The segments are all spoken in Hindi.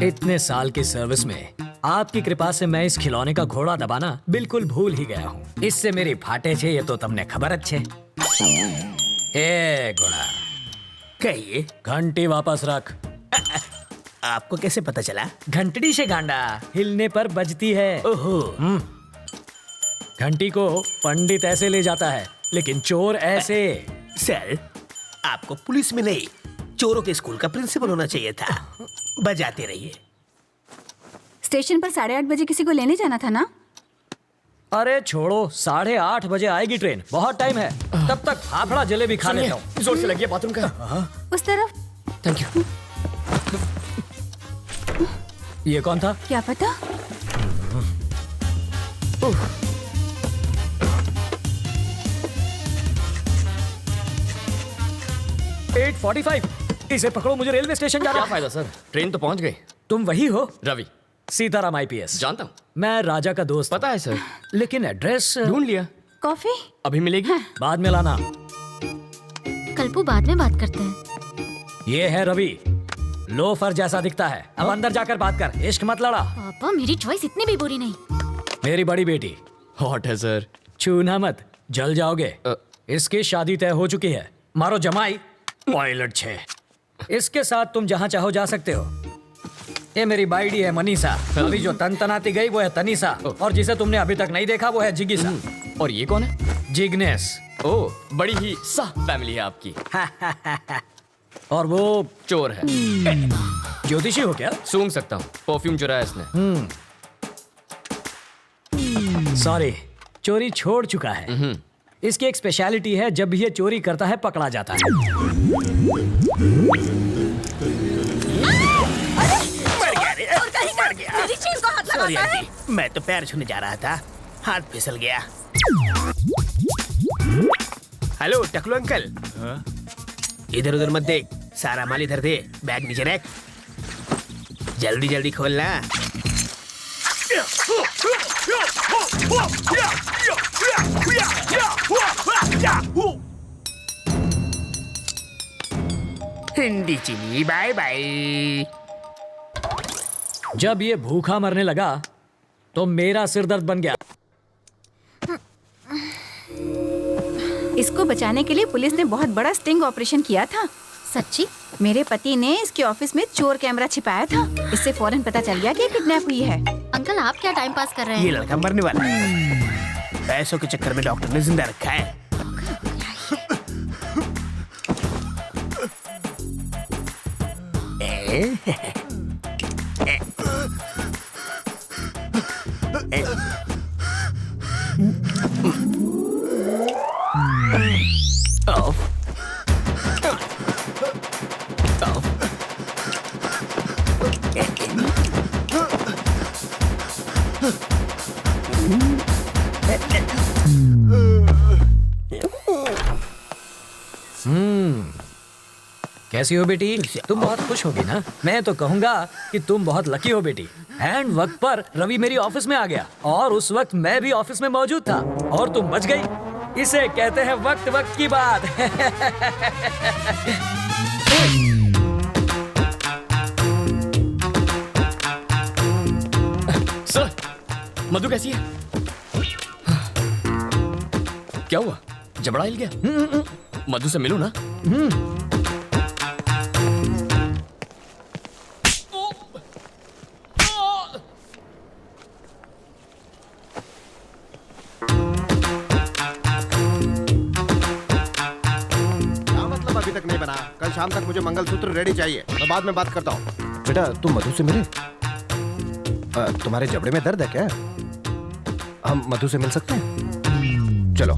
इतने साल की सर्विस में आपकी कृपा से मैं इस खिलौने का घोड़ा दबाना बिल्कुल भूल ही गया हूँ। इससे मेरी फाटे छे ये तो तुमने खबर अच्छे। ए घोड़ा, कहिए, घंटी वापस रख। आपको कैसे पता चला? घंटड़ी से गांडा हिलने पर बजती है। ओहो, घंटी को पंडित ऐसे ले जाता है, लेकिन चोर ऐसे। सर, आपको पुलिस में नहीं, चोरों के स्कूल का प्रिंसिपल होना चाहिए था। बजाते रहिए। स्टेशन पर 8:30 बजे किसी को लेने जाना था ना? अरे छोड़ो, 8:30 बजे आएगी ट्रेन, बहुत टाइम है। तब तक फाफड़ा जलेबी खा लेता हूँ। जोर से लगी बाथरूम का। उस तरफ। Thank you. ये कौन था? क्या पता। 8:45। इसे पकड़ो, मुझे रेलवे स्टेशन जाना क्या है। फायदा सर, ट्रेन तो पहुंच गई। तुम वही हो? रवि। सीताराम IPS। जानता हूँ। मैं राजा का दोस्त। पता है सर। लेकिन एड्रेस ढूंढ लिया। कॉफी अभी मिलेगी? बाद में लाना। कल्पू, बाद में बात करते हैं। ये है रवि, लोफर जैसा दिखता है। अब अंदर जाकर बात कर, इश्क मत लड़ा। पापा, मेरी चॉइस इतनी भी बुरी नहीं। मेरी बड़ी बेटी, हॉट है सर। छूना मत, जल जाओगे। इसकी शादी तय हो चुकी है। मारो जमाई, पायलट 6। इसके साथ तुम जहाँ चाहो जा सकते हो। ये मेरी बाइडी है मनीषा। अभी जो तनतनाती गई वो है तनीषा, और जिसे तुमने अभी तक नहीं देखा वो है जिगिसा। और ये कौन है? जिग्नेस। ओह, बड़ी ही सा फैमिली है आपकी। और वो चोर है। ज्योतिषी हो क्या? सूंघ सकता हूँ, परफ्यूम चुराया इसने। सॉरी, चोरी छोड़ चुका है। इसकी एक स्पेशलिटी है, जब भी ये चोरी करता है पकड़ा जाता है। मर गया। मेरी चीज को हाथ सॉरी लगाता है। आंटी, मैं तो पैर छूने जा रहा था, हाथ फिसल गया। हेलो टकलू अंकल। इधर उधर मत देख, सारा माल इधर दे, बैग नीचे रख। जल्दी जल्दी खोलना। हिंदी चीनी बाय बाय। जब ये भूखा मरने लगा तो मेरा सिर दर्द बन गया। इसको बचाने के लिए पुलिस ने बहुत बड़ा स्टिंग ऑपरेशन किया था। सच्ची? मेरे पति ने इसके ऑफिस में चोर कैमरा छिपाया था। इससे फौरन पता चल गया कि किडनैप हुई है। अंकल, आप क्या टाइम पास कर रहे ये हैं? लड़का मरने वाला है। पैसों के चक्कर में डॉक्टर ने जिंदा रखा है। कैसी हो बेटी? तुम बहुत खुश होगी ना? मैं तो कहूंगा कि तुम बहुत लकी हो बेटी। एंड वक्त पर रवि मेरी ऑफिस में आ गया, और उस वक्त मैं भी ऑफिस में मौजूद था, और तुम बच गई। इसे कहते हैं वक्त वक्त की बात। सर, मधु कैसी है? क्या हुआ? जबड़ा हिल गया? मधु से मिलूं ना? अभी तक नहीं बना। कल शाम तक मुझे मंगलसूत्र रेडी चाहिए। मैं बाद में बात करता हूँ। बेटा, तुम मधु से मिले? तुम्हारे जबड़े में दर्द है क्या? हम मधु से मिल सकते हैं? चलो।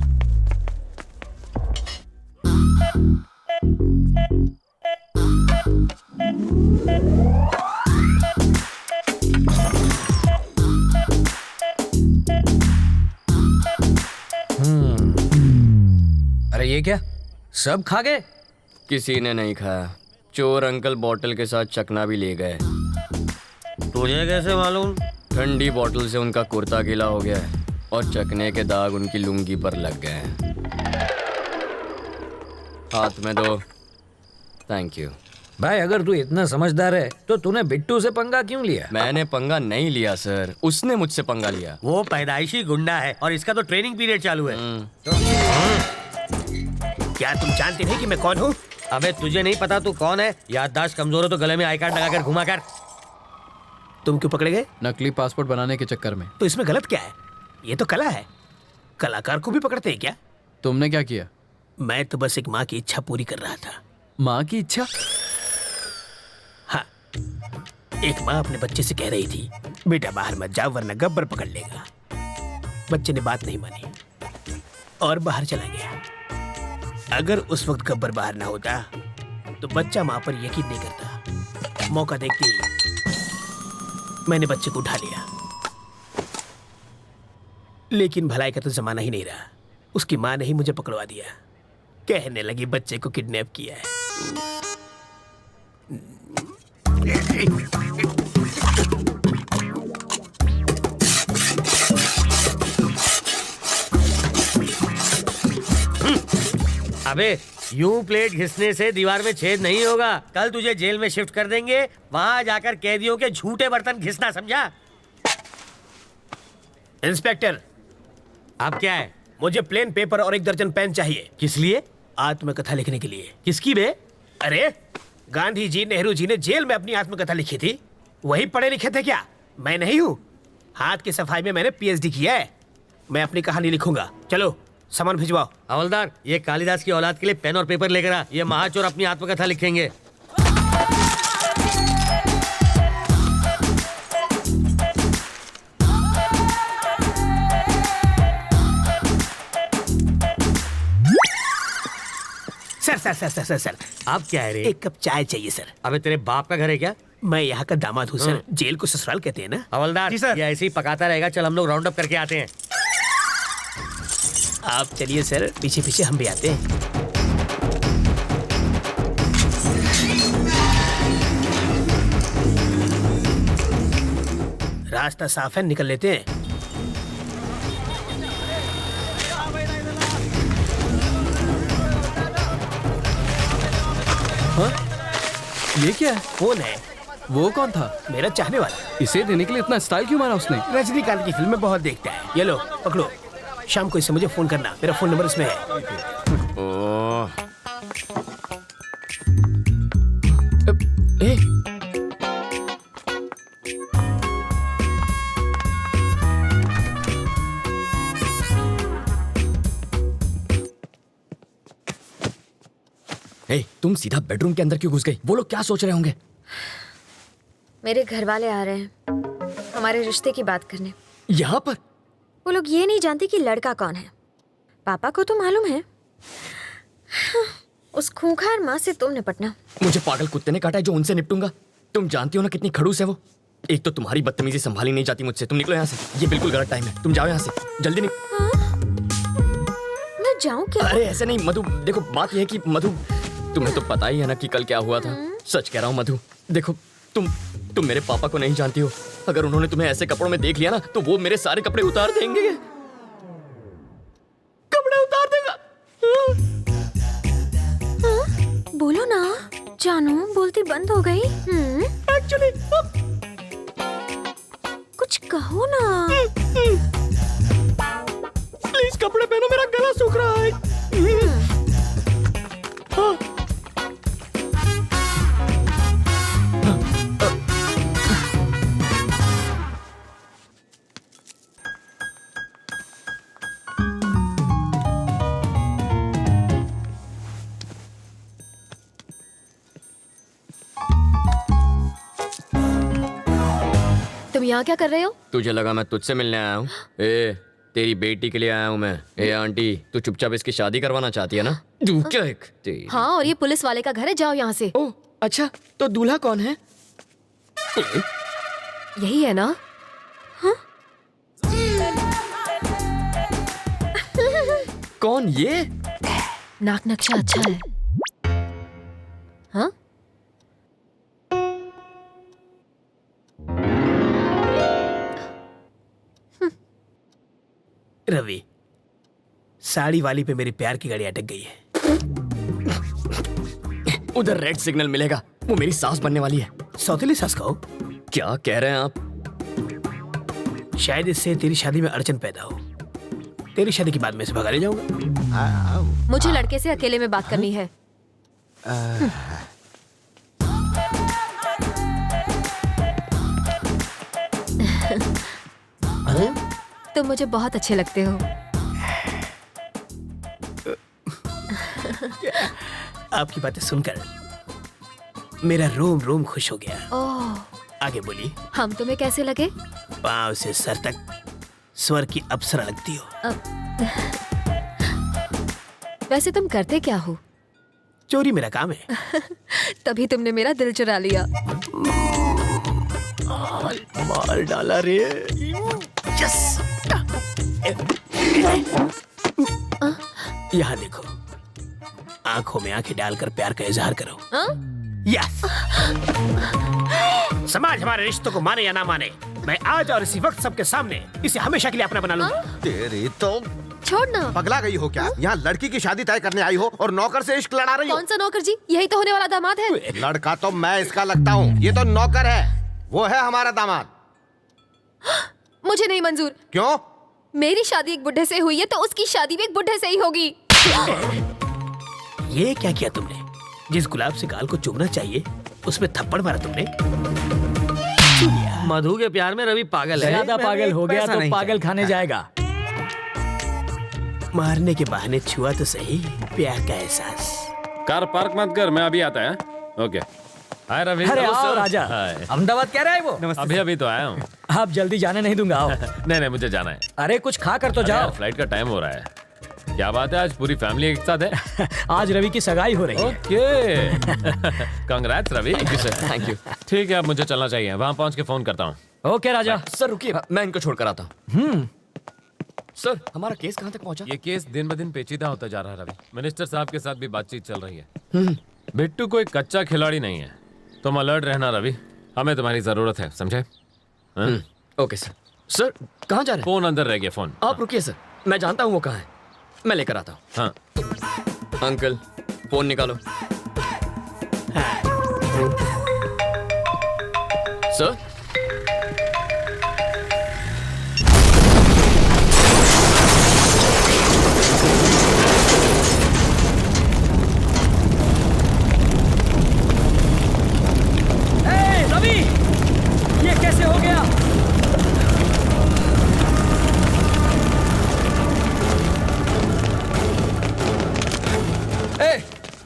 अरे ये क्या, सब खा गए? किसी ने नहीं खाया। चोर अंकल बोतल के साथ चकना भी ले गए। तुझे कैसे मालूम? ठंडी बोतल से उनका कुर्ता गीला हो गया है, और चकने के दाग उनकी लुंगी पर लग गए हैं। हाथ में दो। Thank you. भाई अगर तू इतना समझदार है तो तूने बिट्टू से पंगा क्यों लिया? मैंने पंगा नहीं लिया सर, उसने मुझसे पंगा लिया। वो पैदाइशी गुंडा है और इसका तो ट्रेनिंग पीरियड चालू है। क्या तुम जानते नहीं कि मैं कौन हूँ? अबे तुझे नहीं पता तू कौन है? याददाश्त कमजोर हो तो गले में आई कार्ड लगाकर घुमा कर। तुम क्यों पकड़े गए? नकली पासपोर्ट बनाने के चक्कर में। तो इसमें गलत क्या है? ये तो कला है, कलाकार को भी पकड़ते हैं क्या? तुमने क्या किया? मैं तो बस एक माँ की इच्छा पूरी कर रहा था। माँ की इच्छा? हाँ, एक माँ अपने बच्चे से कह रही थी बेटा बाहर मत जाओ वरना गब्बर पकड़ लेगा। बच्चे ने बात नहीं मानी और बाहर चला गया। अगर उस वक्त गब्बर बाहर ना होता तो बच्चा माँ पर यकीन नहीं करता। मौका देखते ही मैंने बच्चे को उठा लिया, लेकिन भलाई का तो जमाना ही नहीं रहा। उसकी माँ ने ही मुझे पकड़वा दिया, कहने लगी बच्चे को किडनैप किया है। अबे यूं प्लेट घिसने से दीवार में छेद नहीं होगा। कल तुझे जेल में शिफ्ट कर देंगे, वहां जाकर कैदियों के झूठे बर्तन घिसना, समझा? इंस्पेक्टर, आप क्या है? मुझे प्लेन पेपर और 1 दर्जन पेन चाहिए। किस लिए? आत्मकथा लिखने के लिए। किसकी बे? अरे गांधी जी, नेहरू जी ने जेल में अपनी आत्मकथा लिखी थी, वही पढ़े लिखे थे क्या? मैं नहीं हूँ। हाथ की सफाई में मैंने PhD किया है। मैं अपनी कहानी लिखूंगा। चलो सामान भिजवाओ। हवलदार, ये कालिदास की औलाद के लिए पेन और पेपर लेकर आ। ये महाचोर अपनी आत्मकथा लिखेंगे। सर, आप क्या है रे? 1 कप चाय चाहिए सर। अबे तेरे बाप का घर है क्या? मैं यहाँ का दामाद हूँ सर। जेल को ससुराल कहते हैं ना। हवलदार जी सर, ये ऐसे ही पकाता रहेगा। चल हम लोग राउंड अप करके आते हैं। आप चलिए सर, पीछे पीछे हम भी आते हैं। रास्ता साफ है, निकल लेते हैं। ये क्या है? कौन है? वो कौन था? मेरा चाहने वाला। इसे देने के लिए इतना स्टाइल क्यों मारा उसने? रजनीकांत की फिल्में बहुत देखता है। ये लो पकड़ो, शाम को इसे मुझे फोन करना। मेरा फोन नंबर इसमें है। ओह। ए, ए, तुम सीधा बेडरूम के अंदर क्यों घुस गई? वो लोग क्या सोच रहे होंगे? मेरे घर वाले आ रहे हैं हमारे रिश्ते की बात करने। यहाँ पर? वो लोग ये नहीं जानते कि लड़का कौन है। पापा को तो मालूम है। उस खूंखार माँ से तुम निपटना। मुझे पागल कुत्ते ने काटा है जो उनसे निपटूंगा। तुम जानती हो ना कितनी खड़ूस है वो। एक तो तुम्हारी बदतमीजी संभाली नहीं जाती मुझसे। तुम निकलो यहाँ से, ये बिल्कुल गलत टाइम है। तुम जाओ यहाँ से जल्दी। मैं जाऊँ क्या? अरे ऐसे नहीं मधु, देखो बात यह है कि मधु, तुम्हें तो पता ही है ना कि कल क्या हुआ था। सच कह रहा हूँ मधु, देखो तुम मेरे पापा को नहीं जानती हो। अगर उन्होंने तुम्हें ऐसे कपड़ों में देख लिया ना तो वो मेरे सारे कपड़े उतार देंगे। कपड़े उतार देगा। बोलो ना जानू, बोलती बंद हो गई। एक्चुअली कुछ कहो ना। प्लीज कपड़े पहनो, मेरा गला सूख रहा है। हाँ। तुम यहाँ क्या कर रहे हो? तुझे लगा मैं तुझसे मिलने आया हूँ? ए, तेरी बेटी के लिए आया हूँ मैं। ए आंटी, तू चुपचाप इसकी शादी करवाना चाहती है ना? हाँ, और ये पुलिस वाले का घर है, जाओ यहाँ से। ओह अच्छा, तो दूल्हा कौन है? यही है ना? हाँ? कौन ये? नाक नक्शा अच्छा है। हाँ? रवि, साड़ी वाली पे मेरी प्यार की गाड़ी अटक गई है। उधर रेड सिग्नल मिलेगा, वो मेरी सास बनने वाली है। सौतेली सास कहो। क्या कह रहे हैं आप? शायद इससे तेरी शादी में अड़चन पैदा हो। तेरी शादी के बाद मैं इसे भगा ले जाऊंगा। मुझे लड़के से अकेले में बात करनी है। तुम मुझे बहुत अच्छे लगते हो। आपकी बातें सुनकर मेरा रोम रोम खुश हो गया। ओह, आगे बोलिए। हम तुम्हें कैसे लगे? पांव से सर तक स्वर की अप्सरा लगती हो। वैसे तुम करते क्या हो? चोरी मेरा काम है। तभी तुमने मेरा दिल चुरा लिया। मार डाला रे। यस। यहाँ देखो, आंखों में आंखें डालकर प्यार का इजहार करो। यस। समाज हमारे रिश्तों को माने या ना माने, मैं आज और इसी वक्त सबके सामने इसे हमेशा के लिए अपना बना लूंगा। तेरी तो छोड़ना। पगला गई हो क्या? यहाँ लड़की की शादी तय करने आई हो और नौकर से इश्क लड़ा रही हो। कौन सा नौकर जी? यही तो होने वाला दामाद है। लड़का तो मैं इसका लगता हूँ, ये तो नौकर है। वो है हमारा दामाद। मुझे नहीं मंजूर। क्यों? मेरी शादी एक बुढ़े से हुई है तो उसकी शादी भी एक बुढ़े से ही होगी। ये क्या किया तुमने? जिस गुलाब से गाल को चूमना चाहिए उसमें थप्पड़ मारा तुमने। मधु के प्यार में रवि पागल है। ज्यादा पागल हो गया पैसा तो नहीं पागल खाने जाएगा। मारने के बहाने छुआ तो सही प्यार का एहसास। कार पार्क मत कर, मैं अभी आता है। ओके। हाय रवि। अरे हेलो आओ सर। राजा, हाय। अहमदाबाद कह रहा है वो। अभी अभी तो आया हूँ। आप जल्दी जाने नहीं दूंगा, आओ। नहीं नहीं, मुझे जाना है। अरे कुछ खा कर तो अरे यार, जाओ। फ्लाइट का टाइम हो रहा है। क्या बात है, आज पूरी फैमिली एक साथ है? आज रवि की सगाई हो रही है। Okay. Congrats Ravi. Thank you. ठीक है, अब मुझे चलना चाहिए। वहाँ पहुँच के फोन करता हूँ। ओके राजा। सर रुकिए, मैं इनको छोड़कर आता हूँ। सर, हमारा केस कहाँ तक पहुँचा? ये केस दिन ब दिन पेचीदा होता जा रहा है रवि। मिनिस्टर साहब के साथ भी बातचीत चल रही है। बिट्टू कोई कच्चा खिलाड़ी नहीं है। तुम अलर्ट रहना रवि, हमें तुम्हारी जरूरत है, समझे? Okay sir. सर, कहाँ जा रहे हैं? फोन अंदर रह गया। फोन आप रुकिए सर, मैं जानता हूँ वो कहाँ है, मैं लेकर आता हूँ। हाँ। अंकल, फोन निकालो। सर, रवि, ये कैसे हो गया?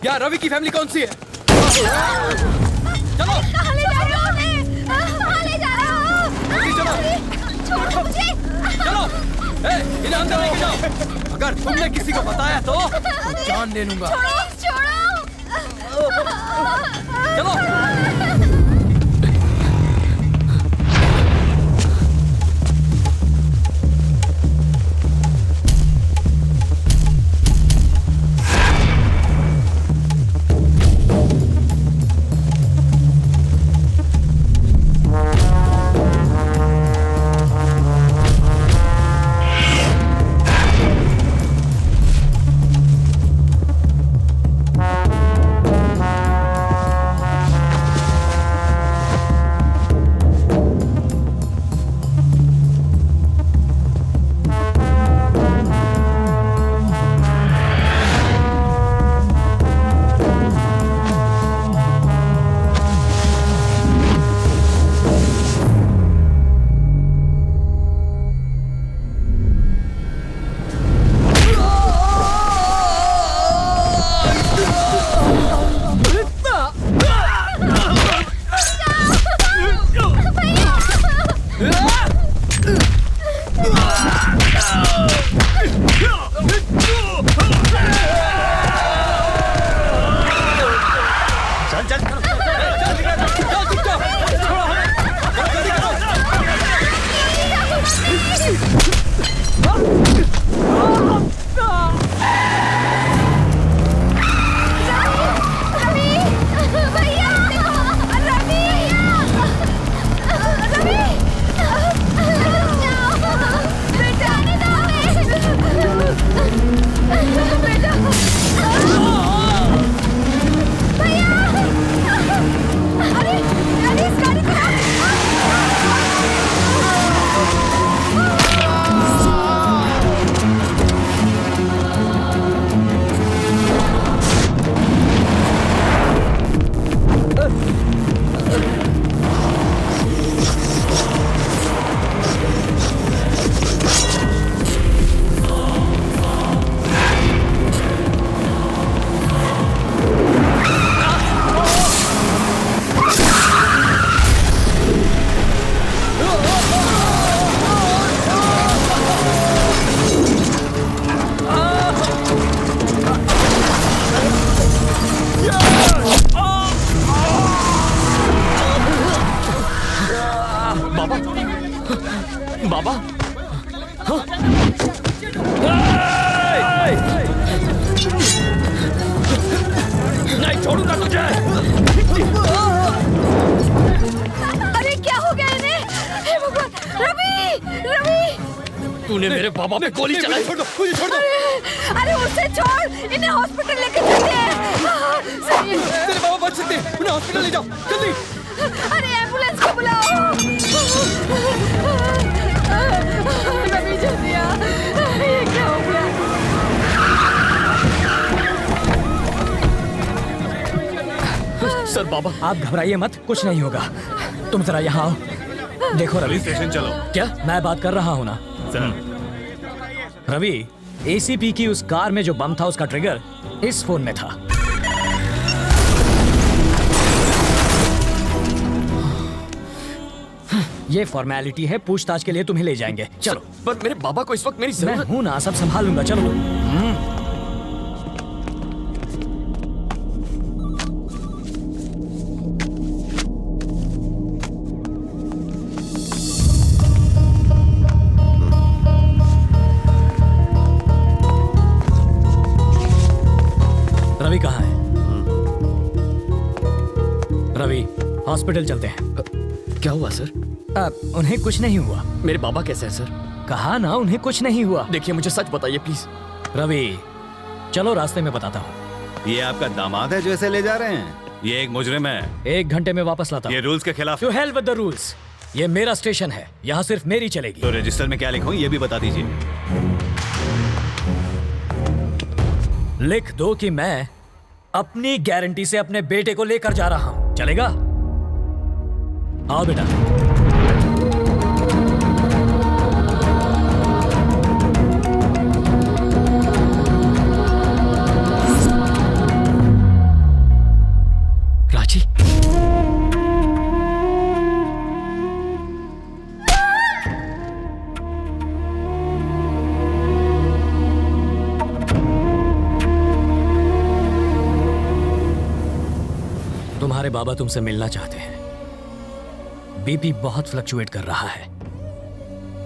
यार रवि की फैमिली कौन सी है? कहाँ ले जा रहे हो उन्हें? कहाँ ले जा रहे हो? छोड़ो मुझे। चलो, इन्हें अंदर लेके जाओ। अगर तुमने किसी को बताया तो जान ले लूंगा। छोड़ो। चलो। तूने मेरे बाबा पे गोली चलाई। छोड़ दो, मुझे छोड़ दो। अरे उसे छोड़, इन्हें हॉस्पिटल लेके चलते हैं। सही है। तेरे बाबा बच सकते हैं, उन्हें हॉस्पिटल ले जाओ जल्दी। अरे एम्बुलेंस को बुलाओ। रवि जल्दी आ, ये क्या हो गया? सर बाबा, आप घबराइए मत, कुछ नहीं होगा। तुम जरा यहाँ आओ। देखो रवि, स्टेशन चलो। क्या मैं बात कर रहा हूँ ना? रवि, एसीपी की उस कार में जो बम था उसका ट्रिगर इस फोन में था। ये फॉर्मेलिटी है, पूछताछ के लिए तुम्हें ले जाएंगे। चलो। पर मेरे बाबा को इस वक्त मेरी मैं जरूरत। हूं ना, सब संभाल लूंगा। चलो। रवि कहाँ है? रवि, हॉस्पिटल चलते हैं। क्या हुआ सर? उन्हें कुछ नहीं हुआ। मेरे बाबा कैसे हैं सर? कहा ना उन्हें कुछ नहीं हुआ। देखिए मुझे सच बताइए प्लीज। रवि, चलो रास्ते में बताता हूँ। ये आपका दामाद है जो ऐसे ले जा रहे हैं? ये एक मुजरिम है। 1 घंटे में वापस लाता हूँ। ये रूल्स के खिलाफ टू है। Hell with the rules. ये मेरा स्टेशन है, यहाँ सिर्फ मेरी चलेगी। तो रजिस्टर में क्या लिखूं ये भी बता दीजिए। लिख दो कि मैं अपनी गारंटी से अपने बेटे को लेकर जा रहा हूँ। चलेगा? आओ बेटा। राजी, तुम्हारे बाबा तुमसे मिलना चाहते हैं। बीपी बहुत फ्लक्चुएट कर रहा है।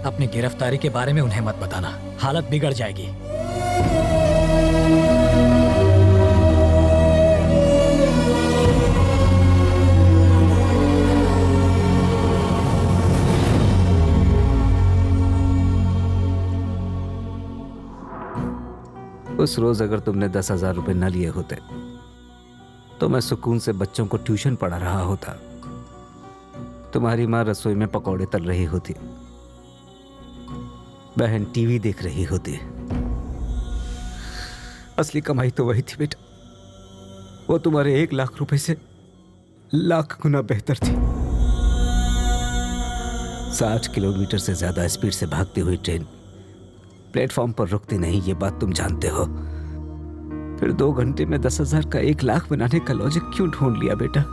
अपनी गिरफ्तारी के बारे में उन्हें मत बताना, हालत बिगड़ जाएगी। उस रोज अगर तुमने 10,000 रुपए न लिए होते तो मैं सुकून से बच्चों को ट्यूशन पढ़ा रहा होता। तुम्हारी माँ रसोई में पकौड़े तल रही होती, बहन टीवी देख रही होती। असली कमाई तो वही थी बेटा, वो तुम्हारे 1 लाख रुपए से लाख गुना बेहतर थी। 60 किलोमीटर से ज्यादा स्पीड से भागती हुई ट्रेन प्लेटफॉर्म पर रुकती नहीं, ये बात तुम जानते हो। फिर 2 घंटे में 10,000 का 1 लाख बनाने का लॉजिक क्यों ढूंढ लिया बेटा?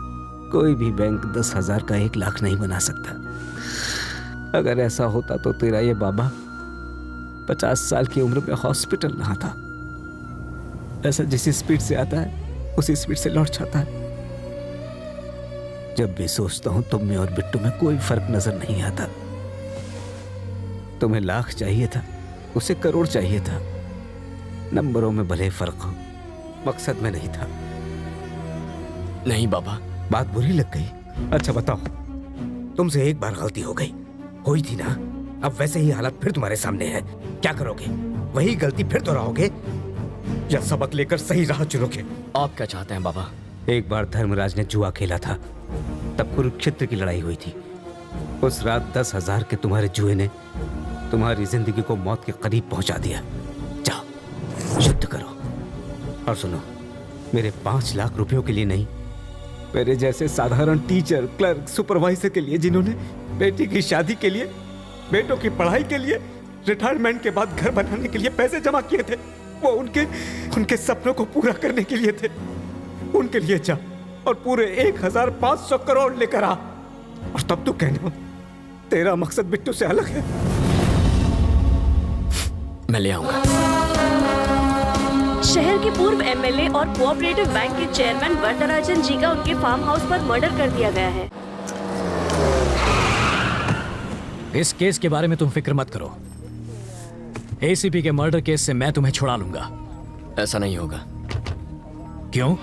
कोई भी बैंक 10,000 का 1 लाख नहीं बना सकता। अगर ऐसा होता तो तेरा ये बाबा 50 साल की उम्र में हॉस्पिटल ना था। ऐसा जिस स्पीड से आता है उसी स्पीड से लौट जाता है। जब भी सोचता हूं तुम में और बिट्टू में कोई फर्क नजर नहीं आता। तुम्हें लाख चाहिए था, उसे करोड़ चाहिए था। नंबरों में भले फर्क हो, मकसद में नहीं था। नहीं बाबा। बात बुरी लग गई? अच्छा बताओ, तुमसे एक बार गलती हो गई, हुई थी ना? अब वैसे ही हालात फिर तुम्हारे सामने है। क्या करोगे? वही गलती फिर दोहराओगे या सबक लेकर सही राह चुनोगे? आप क्या चाहते हैं बाबा? एक बार धर्मराज ने जुआ खेला था, तब कुरुक्षेत्र की लड़ाई हुई थी। उस रात 10,000 के तुम्हारे जुए ने तुम्हारी जिंदगी को मौत के करीब पहुंचा दिया। जाओ युद्ध करो। और सुनो, मेरे 5 लाख रुपयों के लिए नहीं, मेरे जैसे साधारण टीचर, क्लर्क, सुपरवाइजर के लिए जिन्होंने बेटी की शादी के लिए, बेटों की पढ़ाई के लिए, रिटायरमेंट के बाद घर बनाने के लिए पैसे जमा किए थे, वो उनके सपनों को पूरा करने के लिए थे। उनके लिए जा और पूरे 1,500 करोड़ लेकर आ, और तब तू कहना तेरा मकसद बिट्टू से अलग है। मैं ले आऊंगा। शहर के पूर्व एमएलए और कोऑपरेटिव बैंक के चेयरमैन वरदराजन जी का उनके फार्म हाउस पर मर्डर कर दिया गया है। इस केस के बारे में तुम फिक्र मत करो। एसीपी के मर्डर केस से मैं तुम्हें छुड़ा लूंगा। ऐसा नहीं होगा। क्यों?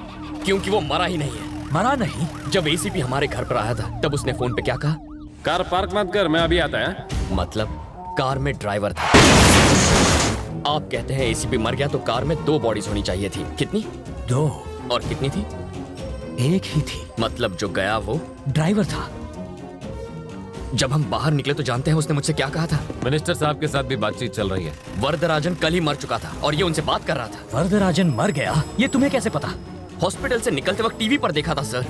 क्योंकि वो मरा ही नहीं है। मरा नहीं? जब एसीपी हमारे घर पर आया था तब उसने फोन पे क्या कहा? कार पार्क मत कर, मैं अभी आता है। मतलब कार में ड्राइवर था। आप कहते हैं एसीपी मर गया तो कार में 2 बॉडीज होनी चाहिए थी। कितनी? 2। और कितनी थी? 1 ही थी। मतलब जो गया वो ड्राइवर था। जब हम बाहर निकले तो जानते हैं उसने मुझसे क्या कहा था? मिनिस्टर साहब के साथ भी बातचीत चल रही है। वरदराजन कल ही मर चुका था और ये उनसे बात कर रहा था। वरदराजन मर गया? ये तुम्हें कैसे पता? हॉस्पिटल से निकलते वक्त टीवी पर देखा था सर।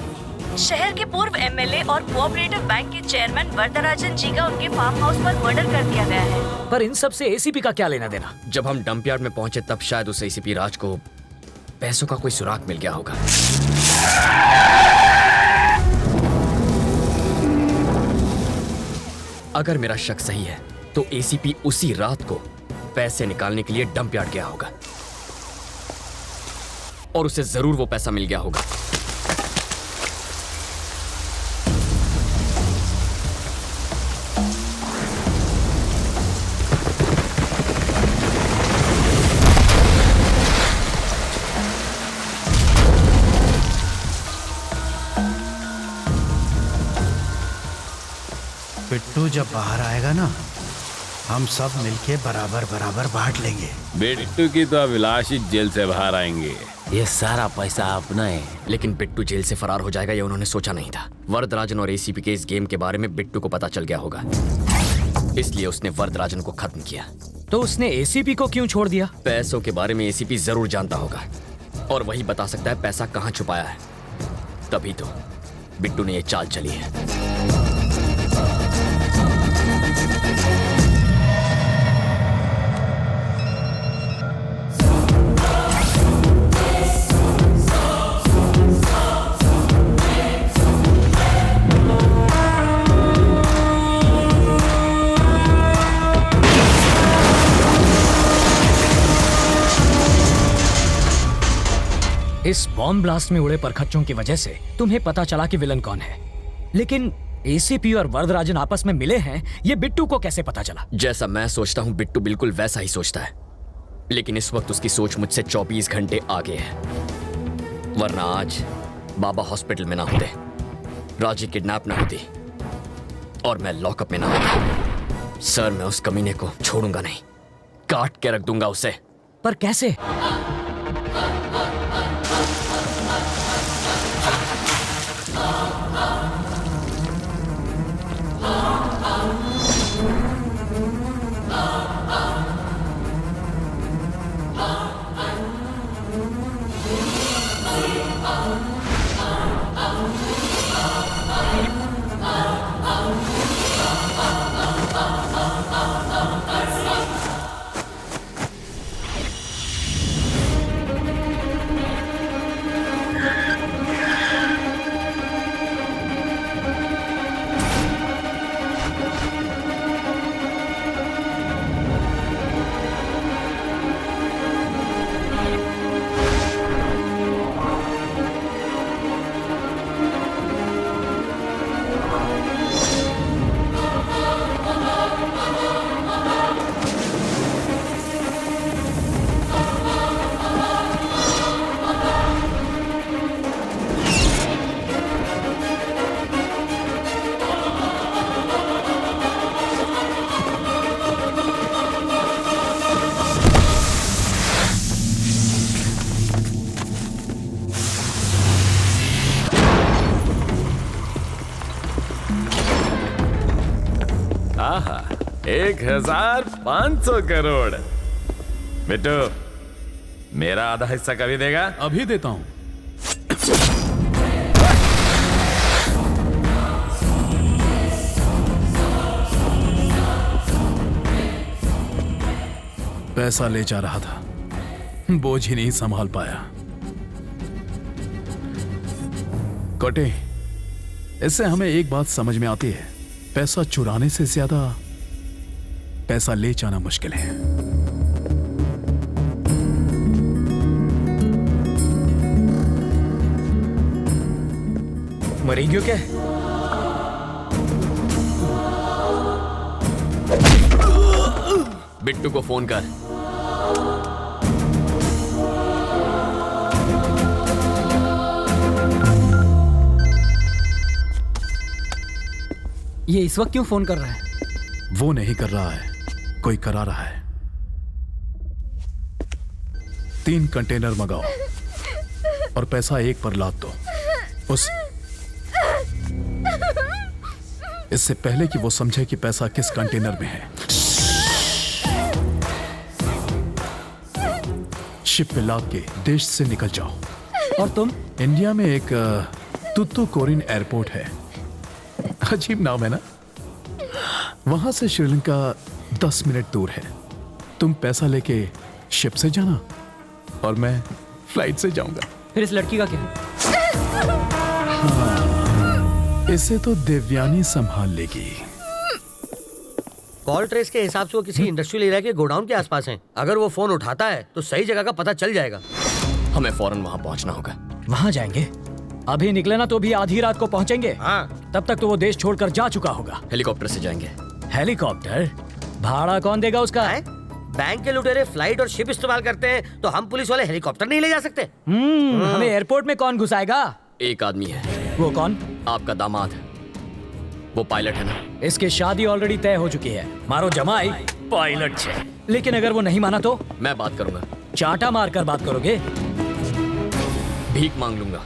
शहर के पूर्व एमएलए और कोऑपरेटिव बैंक के चेयरमैन वरदराजन जी का उनके फार्म हाउस पर मर्डर कर दिया गया है। पर इन सब से एसीपी का क्या लेना देना? जब हम डंप यार्ड में पहुंचे तब शायद उस एसीपी राज को पैसों का कोई सुराग मिल गया होगा। अगर मेरा शक सही है तो एसीपी उसी रात को पैसे निकालने के लिए डंप यार्ड गया होगा और उसे जरूर वो पैसा मिल गया होगा। बिट्टू जब बाहर आएगा ना, हम सब मिलके बराबर बराबर बांट लेंगे। बिट्टू की तो अभिलाष ही जेल से बाहर आएंगे। ये सारा पैसा अपना है। लेकिन बिट्टू जेल से फरार हो जाएगा ये उन्होंने सोचा नहीं था। वरदराजन और एसीपी के इस गेम के बारे में बिट्टू को पता चल गया होगा, इसलिए उसने वरदराजन को खत्म किया। तो उसने एसीपी को क्यों छोड़ दिया? पैसों के बारे में एसीपी जरूर जानता होगा और वही बता सकता है पैसा कहाँ छुपाया है। तभी तो बिट्टू ने ये चाल चली है। इस बॉम्ब ब्लास्ट में उड़े परखच्चों की वजह से तुम्हें पता चला कि विलन कौन है, लेकिन एसीपी और वरदराजन आपस में मिले हैं, ये बिट्टू को कैसे पता चला? जैसा मैं सोचता हूँ बिट्टू बिल्कुल वैसा ही सोचता है, लेकिन इस वक्त उसकी सोच मुझसे 24 घंटे आगे है। वरना आज बाबा हॉस्पिटल में ना होते, राजी किडनैप ना होती और मैं लॉकअप में ना होता। सर, मैं उस कमीने को छोड़ूंगा नहीं, काट के रख दूंगा उसे। पर कैसे? आहा, 1500 करोड़। बिट्टू, मेरा आधा हिस्सा कभी देगा? अभी देता हूं। पैसा ले जा रहा था, बोझ ही नहीं संभाल पाया। कटे, इससे हमें एक बात समझ में आती है, पैसा चुराने से ज्यादा पैसा ले जाना मुश्किल है। मरी क्यों क्या? बिट्टू को फोन कर। ये इस वक्त क्यों फोन कर रहा है? वो नहीं कर रहा है, कोई करा रहा है। 3 कंटेनर मंगाओ और पैसा एक पर लाद दो। इससे पहले कि वो समझे कि पैसा किस कंटेनर में है, शिप पे लाद के देश से निकल जाओ। और तुम? इंडिया में एक तुतुकोरिन एयरपोर्ट है, अजीब नाम है ना। वहां से श्रीलंका 10 मिनट दूर है। तुम पैसा लेके शिप से जाना और मैं फ्लाइट से जाऊंगा। फिर इस लड़की का क्या? इसे तो देवयानी संभाल लेगी। कॉल ट्रेस के हिसाब से वो किसी इंडस्ट्रियल एरिया के गोडाउन के आसपास हैं। अगर वो फोन उठाता है तो सही जगह का पता चल जाएगा। हमें फौरन वहां पहुंचना होगा। वहां जाएंगे? अभी निकले ना तो भी आधी रात को पहुंचेंगे। हाँ। तब तक तो वो देश छोड़कर जा चुका होगा। हेलीकॉप्टर से जाएंगे। हेलीकॉप्टर? भाड़ा कौन देगा उसका? बैंक के लुटेरे फ्लाइट और शिप इस्तेमाल करते हैं तो हम पुलिस वाले हेलीकॉप्टर नहीं ले जा सकते। हमें एयरपोर्ट में कौन घुसाएगा? एक आदमी है। वो कौन? आपका दामाद। वो पायलट है ना। इसकी शादी ऑलरेडी तय हो चुकी है। मारो जमाई पायलट है। लेकिन अगर वो नहीं माना तो? मैं बात करूंगा। चांटा मारकर बात करोगे? भीख मांग लूंगा,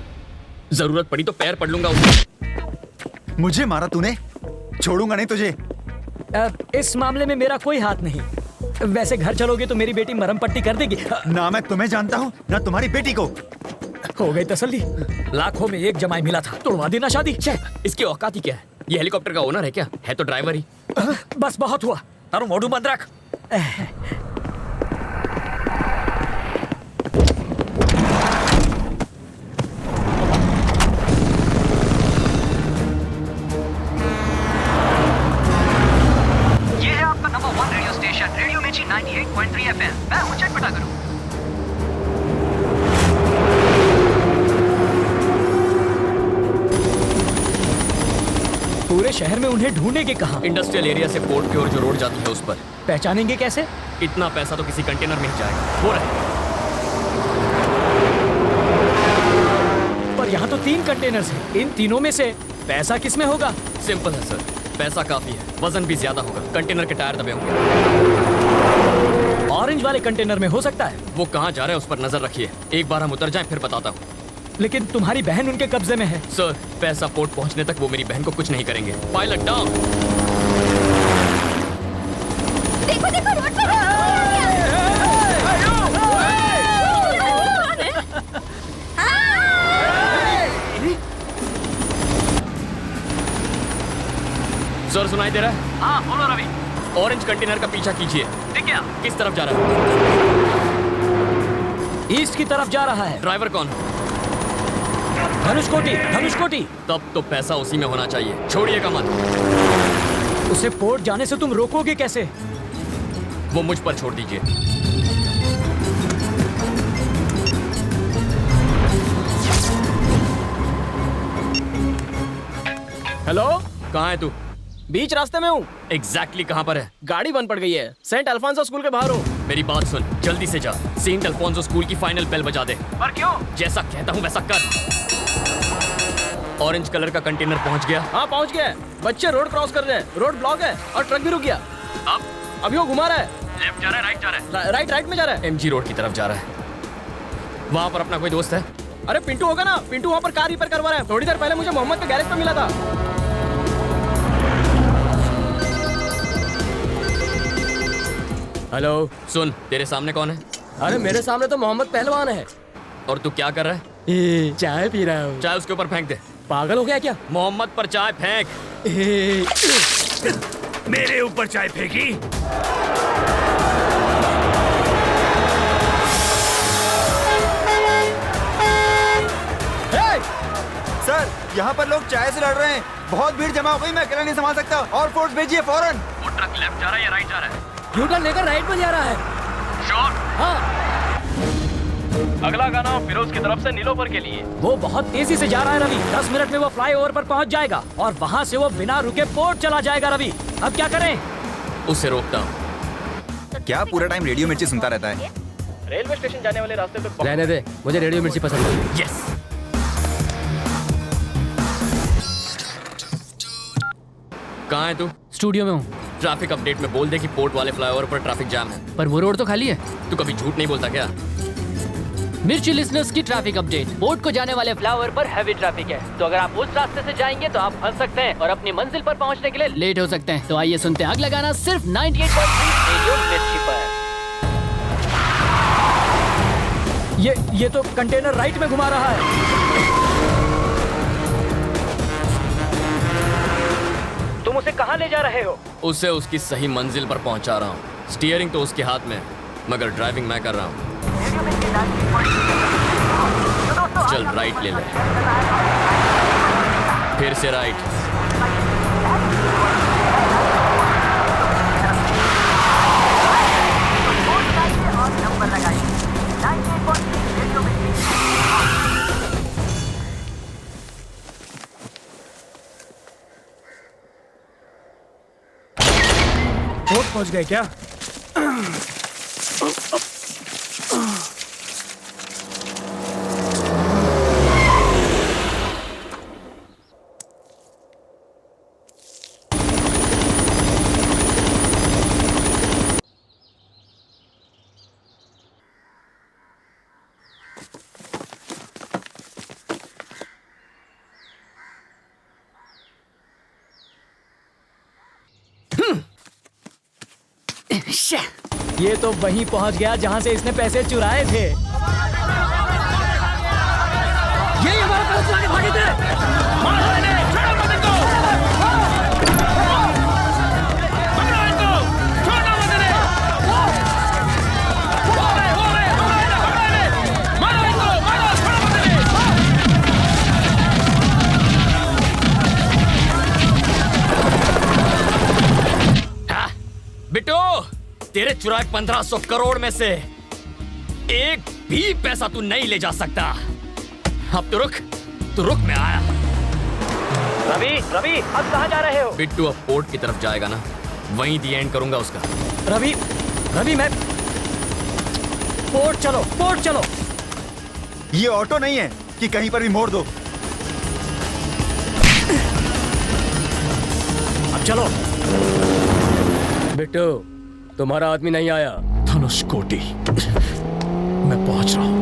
जरूरत पड़ी तो पैर पड़ लूंगा उसके। मुझे मारा तूने, छोड़ूंगा नहीं तुझे। इस मामले में मेरा कोई हाथ नहीं। वैसे घर चलोगे तो मेरी बेटी मरहम पट्टी कर देगी। ना मैं तुम्हें जानता हूँ ना तुम्हारी बेटी को। हो गई तसल्ली। लाखों में एक जमाई मिला था, तोड़वा देना शादी। इसकी औकात ही क्या है? ये हेलीकॉप्टर का ओनर है क्या? है तो ड्राइवर ही। बस बहुत हुआ, तारू मोड़ू बंद रख। ये है आपका नंबर 1 रेडियो स्टेशन, रेडियो मिर्ची 98.3 FM। मैं हूं चटपटा गुरु। पूरे शहर में उन्हें ढूंढेंगे कहाँ? इंडस्ट्रियल एरिया से पोर्ट की ओर जो रोड जाती है उस पर। पहचानेंगे कैसे? इतना पैसा तो किसी कंटेनर में ही जाएगा। हो रहा है। पर यहाँ तो 3 कंटेनर्स हैं। इन तीनों में से पैसा किस में होगा? सिंपल है सर, पैसा काफी है, वजन भी ज्यादा होगा। कंटेनर के टायर दबे होंगे। ऑरेंज वाले कंटेनर में हो सकता है। वो कहाँ जा रहा है उस पर नजर रखिए। एक बार हम उतर जाएं फिर बताता हूँ। लेकिन तुम्हारी बहन उनके कब्जे में है। सर, पैसा पोर्ट पहुंचने तक वो मेरी बहन को कुछ नहीं करेंगे। Pilot down. देखो देखो रोड पे सर, सुनाई दे रहा है? हाँ बोलो रवि। ऑरेंज कंटेनर का पीछा कीजिए। ठीक है। किस तरफ जा रहा है? ईस्ट की तरफ जा रहा है। ड्राइवर कौन? धनुषकोटी। धनुषकोटी। तब तो पैसा उसी में होना चाहिए। छोड़िएगा मत। उसे पोर्ट जाने से तुम रोकोगे कैसे? वो मुझ पर छोड़ दीजिए। हेलो, कहाँ है तू? बीच रास्ते में हूँ। एग्जैक्टली कहाँ पर है? गाड़ी बंद पड़ गई है। सेंट अल्फांसो स्कूल के बाहर हूँ। मेरी बात सुन, जल्दी से जा। सेंट अल्फोंसो स्कूल की फाइनल बेल बजा दे। पर क्यों? जैसा कहता हूँ वैसा कर। ऑरेंज कलर का कंटेनर पहुँच गया? हाँ पहुँच गया है। बच्चे रोड क्रॉस कर रहे हैं। रोड ब्लॉक है और ट्रक भी रुक गया। अब अभी वो घुमा रहा है। लेफ्ट जा रहा है, राइट जा रहा है? राइट में जा रहा है। एमजी रोड की तरफ जा रहा है। वहाँ पर अपना कोई दोस्त है? अरे पिंटू होगा ना। पिंटू वहाँ पर कार रिपेयर करवा रहा है। थोड़ी देर पहले मुझे मोहम्मद के गैरेज पे मिला था। हेलो, सुन, तेरे सामने कौन है? अरे मेरे सामने तो मोहम्मद पहलवान है। और तू क्या कर रहा है? चाय पी रहा हूँ। चाय उसके ऊपर फेंक दे। पागल हो गया क्या? मोहम्मद पर चाय फेंक। मेरे ऊपर चाय फेंकी? सर, यहाँ पर लोग चाय से लड़ रहे हैं। बहुत भीड़ जमा हो गई, मैं अकेला नहीं संभाल सकता। और फोर्स भेजिए फौरन। वो ट्रक लेफ्ट जा रहा है या राइट जा रहा है? यूटर्न लेकर राइट में जा रहा है। श्योर? हाँ। अगला गाना फिरोज की तरफ से नीलोफर के लिए। वो बहुत तेजी से जा रहा है रवि। 10 मिनट में वो फ्लाईओवर पर पहुंच जाएगा और वहां से वो बिना रुके पोर्ट चला जाएगा। रवि, अब क्या करें? उसे रोकता हूँ। क्या पूरा टाइम रेडियो मिर्ची सुनता रहता है? रेलवे स्टेशन जाने वाले रास्ते पे रहने दे, मुझे रेडियो मिर्ची पसंद है। यस। कहाँ है तू? स्टूडियो में हूँ। ट्रैफिक अपडेट में बोल दे कि पोर्ट वाले फ्लाईओवर पर ट्रैफिक जाम है। पर वो रोड तो खाली है। तू कभी झूठ नहीं बोलता क्या? मिर्ची लिसनर्स की ट्रैफिक अपडेट। पोर्ट को जाने वाले फ्लाईओवर पर हैवी ट्रैफिक है, तो अगर आप उस रास्ते से जाएंगे तो आप फंस सकते हैं और अपनी मंजिल पर पहुंचने के लिए लेट हो सकते हैं। तो आइए सुनते हैं आग लगाना सिर्फ 98.3 रेडियो मिर्ची पर। ये तो कंटेनर राइट में घुमा रहा है। तुम उसे कहाँ ले जा रहे हो? उसे उसकी सही मंजिल पर पहुंचा रहा हूँ। स्टीयरिंग तो उसके हाथ में, मगर ड्राइविंग मैं कर रहा हूँ। चल राइट ले ले, फिर से राइट। पोर्ट पहुंच गए क्या? ये तो वहीं पहुंच गया जहां से इसने पैसे चुराए थे। ये हमारा पैसा चुरा के भागे थे। मारो इन्हें, छोड़ो मत इनको। पकड़ो इनको, छोड़ो मत इन्हें। हो रहे, पकड़ो इन्हें। मारो इनको, मारो, छोड़ो मत इन्हें। बिट्टू, तेरे चुराए 1500 करोड़ में से एक भी पैसा तू नहीं ले जा सकता। अब तो रुक मैं आया। रवि, अब कहाँ जा रहे हो? बिट्टू अब पोर्ट की तरफ जाएगा ना, वहीं दी एंड करूंगा उसका। रवि मैं पोर्ट चलो। ये ऑटो नहीं है कि कहीं पर भी मोड़ दो। अब चलो। बिट्टू, तुम्हारा आदमी नहीं आया। धनुषकोटि, मैं पहुंच रहा हूं।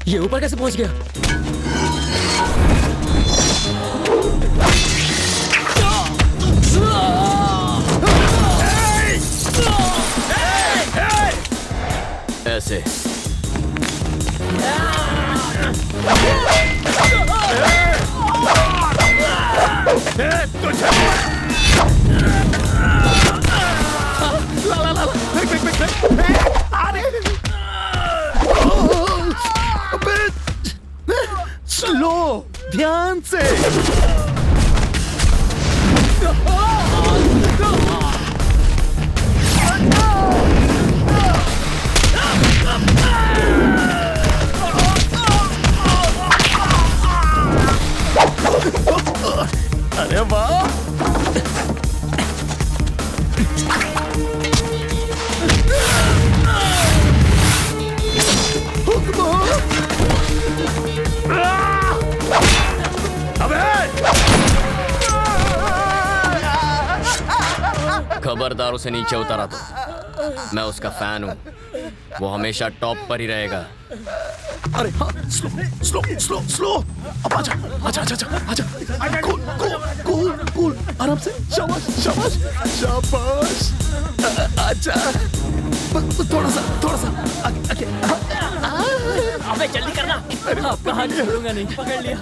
ये ऊपर कैसे पहुंच गया? ऐसे स्लो, ध्यान से। अरे वाह, खबरदार उसे नीचे उतारा तो मैं उसका फैन हूं, वो हमेशा टॉप पर ही रहेगा। अरे हाँ, स्लो स्लो स्लो स्लो। अब आजा आजा आजा आजा आजा। कूल कूल कूल कूल, आराम से। शाबाश शाबाश शाबाश। आजा, थोड़ा सा आगे। अबे जल्दी करना। अब कहाँ छोड़ूंगा नहीं, पकड़ लिया।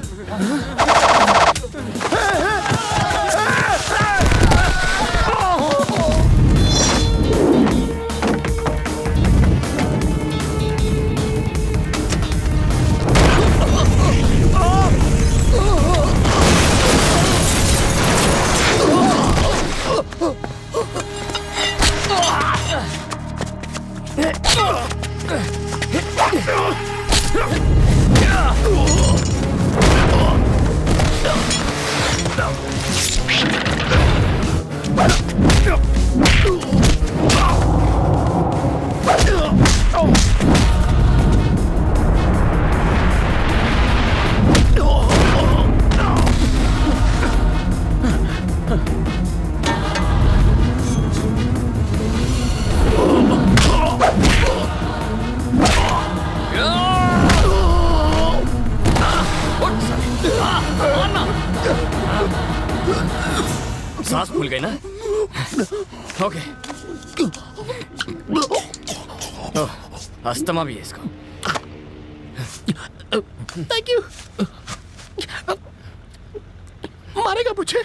सांस फूल गई ना? ओके। अस्थमा भी है इसको। Thank you. मारेगा मुझे?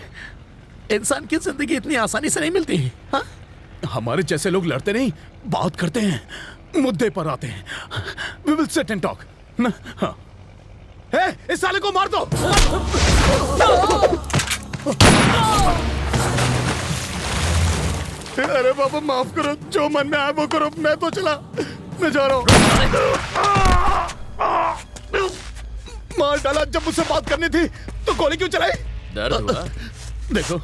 इंसान की जिंदगी इतनी आसानी से नहीं मिलती। हाँ? हमारे जैसे लोग लड़ते नहीं, बात करते हैं, मुद्दे पर आते हैं। We will sit and talk. ना? हाँ। इस साले को मार दो। अरे बाबा माफ करो, जो मन में आया वो करो, मैं तो चला, मैं जा रहा हूँ। मार डाला। जब मुझसे बात करनी थी तो गोली क्यों चलाई? दर्द हुआ? देखो,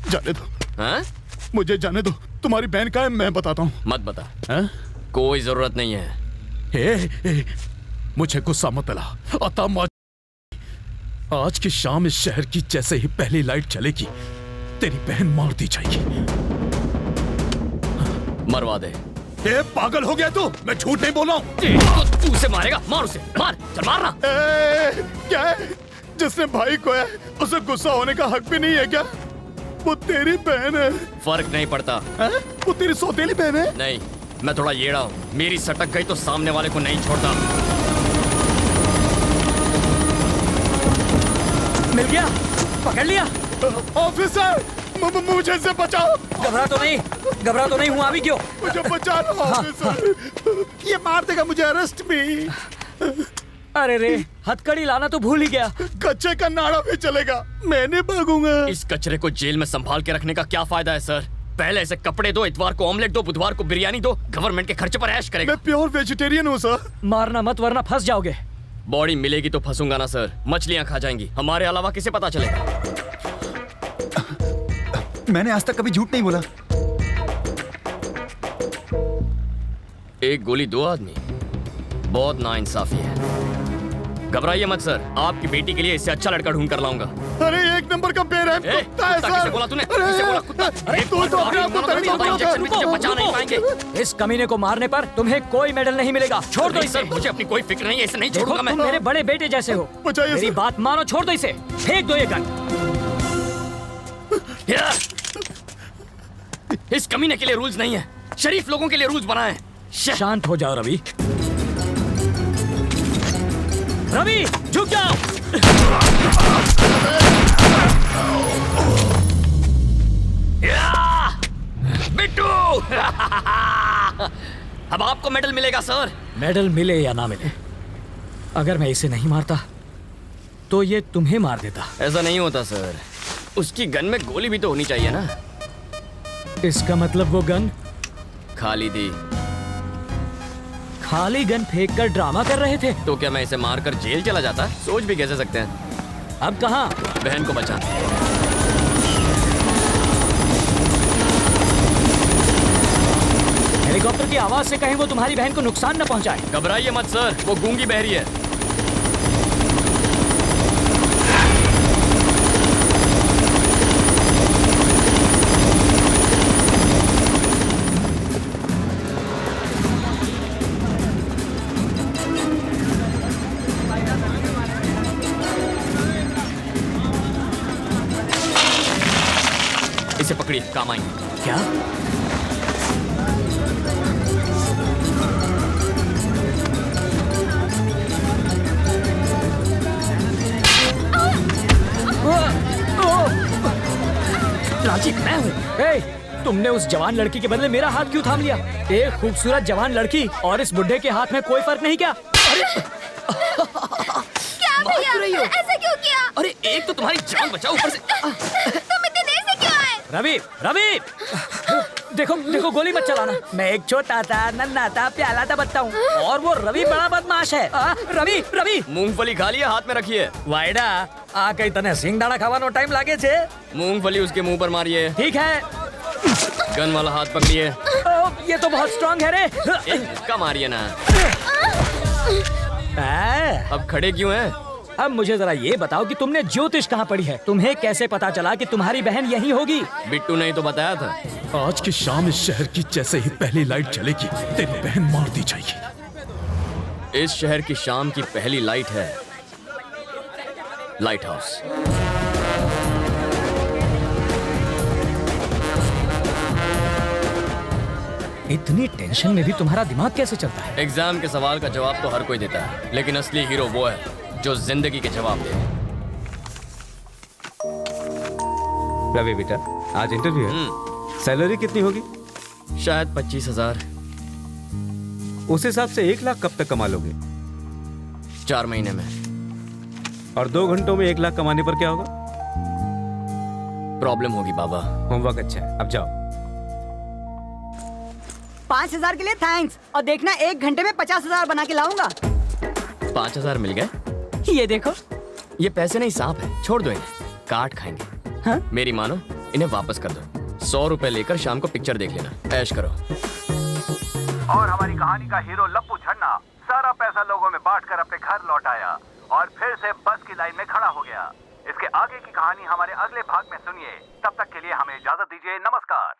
जाने दो। हाँ? मुझे जाने दो। तुम्हारी बहन का है, मैं बताता हूँ। मत बता। हाँ? कोई जरूरत नहीं है। मुझे गुस्सा मत दिला। आज की शाम इस शहर की जैसे ही पहली लाइट चलेगी, तेरी बहन मार दी जाएगी। मरवा दे। पागल हो गया तू? मैं झूठ नहीं बोल रहा हूँ। तू उसे मारेगा? मार उसे, मार, चल मारना। क्या है? जिसने भाई को है उसे गुस्सा होने का हक भी नहीं है क्या? वो तेरी बहन है। फर्क नहीं पड़ता। वो तेरी सौतेली बहन है। नहीं, मैं थोड़ा येड़ा हूँ। मेरी सटक गई तो सामने वाले को नहीं छोड़ता। मिल गया, पकड़ लिया। ऑफिसर, मुझे इससे बचाओ। घबरा तो नहीं हूँ। अभी क्यों? मुझे बचा लो ऑफिसर। ये मार देगा मुझे, अरेस्ट भी। अरे रे, हथकड़ी लाना तो भूल ही गया। कच्चे का नाड़ा भी चलेगा, मैं नहीं भागूंगा। इस कचरे को जेल में संभाल के रखने का क्या फायदा है सर? पहले ऐसे कपड़े दो, इतवार को ऑमलेट दो, बुधवार को बिरयानी दो, गवर्नमेंट के खर्चे पर ऐश करेगा। मैं प्योर वेजिटेरियन हूँ सर। मारना मत वरना फंस जाओगे। बॉडी मिलेगी तो फंसूंगा ना सर। मछलियाँ खा जाएंगी, हमारे अलावा किसे पता चलेगा? मैंने आज तक कभी झूठ नहीं बोला। एक गोली दो आदमी, बहुत नाइंसाफी है। घबराइए मत सर, आपकी बेटी के लिए इससे अच्छा लड़का ढूंढ कर लाऊंगा। अरे एक नंबर का बेरहम कुत्ता है सर। किसे बोला तूने? किसे बोला कुत्ता? अरे तू तो अपने आप को इंजेक्शन भी तुझे बचा नहीं पाएंगे। इस कमीने को मारने पर तुम्हें कोई मेडल नहीं मिलेगा। छोड़ दो इसे। मुझे अपनी कोई फिक्र नहीं है, इसे नहीं छोड़ूंगा मैं। तुम मेरे बड़े बेटे जैसे हो। मेरी बात मानो, छोड़ दो इसे। फेंक दो ये गन। इस कमीने के लिए रूल्स नहीं है, शरीफ लोगों के लिए रूल्स बनाए हैं। शांत हो जाओ रवि। रवि, झुक जाओ। बिट्टू। अब आपको मेडल मिलेगा सर। मेडल मिले या ना मिले, अगर मैं इसे नहीं मारता तो ये तुम्हें मार देता। ऐसा नहीं होता सर, उसकी गन में गोली भी तो होनी चाहिए ना। इसका मतलब वो गन खाली थी। खाली गन फेंक कर ड्रामा कर रहे थे। तो क्या मैं इसे मारकर जेल चला जाता? सोच भी कैसे सकते हैं। अब कहाँ? बहन को बचाना। हेलीकॉप्टर की आवाज से कहीं वो तुम्हारी बहन को नुकसान न पहुंचाए। घबराइए मत सर, वो गूंगी बहरी है। इसे पकड़िए, काम आएंगे। क्या? लालची मैं हूँ। तुमने उस जवान लड़की के बदले मेरा हाथ क्यों थाम लिया? एक खूबसूरत जवान लड़की और इस बुढ़े के हाथ में कोई फर्क नहीं क्या? अरे क्या भैया? ऐसा क्यों किया? अरे एक तो तुम्हारी जान बचाओ, ऊपर से तुम इतनी देर से क्यों आए? रवि, रवि, देखो देखो, गोली मत चलाना। मैं एक छोटा सा नन्हा सा प्याला सा बच्चा हूँ और वो रवि बड़ा बदमाश है। रवि, रवि, मूंगफली खा लिया, हाथ में रखिए। वाइडा आ कई तने सिंगदाणा खावानो टाइम लागे छे। मूंगफली उसके मुंह पर मारिए। ठीक है। गन वाला हाथ पकड़िए। ये तो बहुत स्ट्रांग है रे। इसका मारिए ना। अब खड़े क्यों हैं? अब मुझे जरा ये बताओ कि तुमने ज्योतिष कहाँ पढ़ी है? तुम्हें कैसे पता चला कि तुम्हारी बहन यही होगी? बिट्टू ने तो बताया था। आज की शाम इस शहर की जैसे ही पहली लाइट जलेगी, तेरी बहन मार दी जाएगी। इस शहर की शाम की पहली लाइट है लाइट हाउस। इतनी टेंशन में भी तुम्हारा दिमाग कैसे चलता है? एग्जाम के सवाल का जवाब तो हर कोई देता है, लेकिन असली हीरो वो है जो जिंदगी के जवाब दे। रवि बेटा, आज इंटरव्यू है। सैलरी कितनी होगी? शायद 25,000। उस हिसाब से 1 लाख कब तक कमा लोगे? 4 महीने में। और 2 घंटों में 1 लाख कमाने पर क्या होगा? प्रॉब्लम होगी बाबा। होमवर्क अच्छा है, अब जाओ। 5,000 के लिए थैंक्स, और देखना 1 घंटे में 50,000 बना के लाऊंगा। 5,000 मिल गए? ये देखो। ये पैसे नहीं, सांप है, छोड़ दो इन्हें, काट खाएंगे। हाँ? मेरी मानो, इन्हें वापस कर दो। 100 रुपए लेकर शाम को पिक्चर देख लेना, ऐश करो। और हमारी कहानी का हीरो लप्पू छन्ना सारा पैसा लोगों में बांटकर अपने घर लौट आया और फिर से बस की लाइन में खड़ा हो गया। इसके आगे की कहानी हमारे अगले भाग में सुनिए। तब तक के लिए हमें इजाजत दीजिए, नमस्कार।